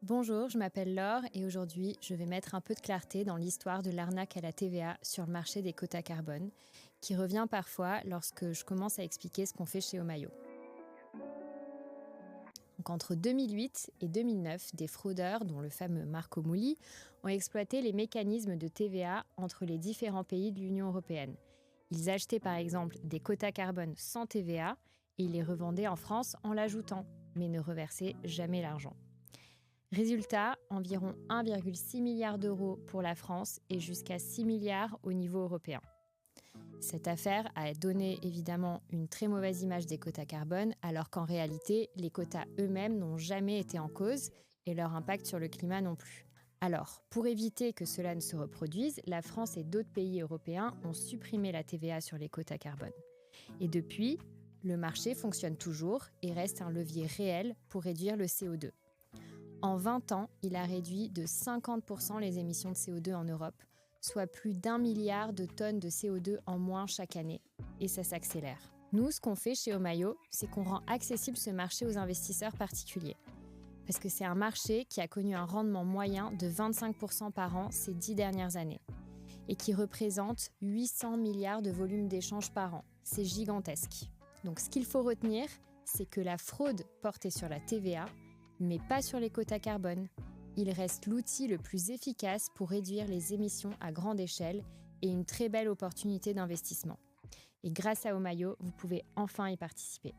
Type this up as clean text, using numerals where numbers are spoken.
Bonjour, je m'appelle Laure et aujourd'hui, je vais mettre un peu de clarté dans l'histoire de l'arnaque à la TVA sur le marché des quotas carbone, qui revient parfois lorsque je commence à expliquer ce qu'on fait chez Omayo. Donc, entre 2008 et 2009, des fraudeurs, dont le fameux Marco Mouli, ont exploité les mécanismes de TVA entre les différents pays de l'Union européenne. Ils achetaient par exemple des quotas carbone sans TVA et ils les revendaient en France en l'ajoutant, mais ne reversaient jamais l'argent. Résultat, environ 1,6 milliard d'euros pour la France et jusqu'à 6 milliards au niveau européen. Cette affaire a donné évidemment une très mauvaise image des quotas carbone, alors qu'en réalité, les quotas eux-mêmes n'ont jamais été en cause et leur impact sur le climat non plus. Alors, pour éviter que cela ne se reproduise, la France et d'autres pays européens ont supprimé la TVA sur les quotas carbone. Et depuis, le marché fonctionne toujours et reste un levier réel pour réduire le CO2. En 20 ans, il a réduit de 50% les émissions de CO2 en Europe, soit plus d'1 milliard de tonnes de CO2 en moins chaque année. Et ça s'accélère. Nous, ce qu'on fait chez Omayo, c'est qu'on rend accessible ce marché aux investisseurs particuliers. Parce que c'est un marché qui a connu un rendement moyen de 25% par an ces 10 dernières années. Et qui représente 800 milliards de volume d'échanges par an. C'est gigantesque. Donc ce qu'il faut retenir, c'est que la fraude portée sur la TVA, mais pas sur les quotas carbone. Il reste l'outil le plus efficace pour réduire les émissions à grande échelle et une très belle opportunité d'investissement. Et grâce à Omayo, vous pouvez enfin y participer.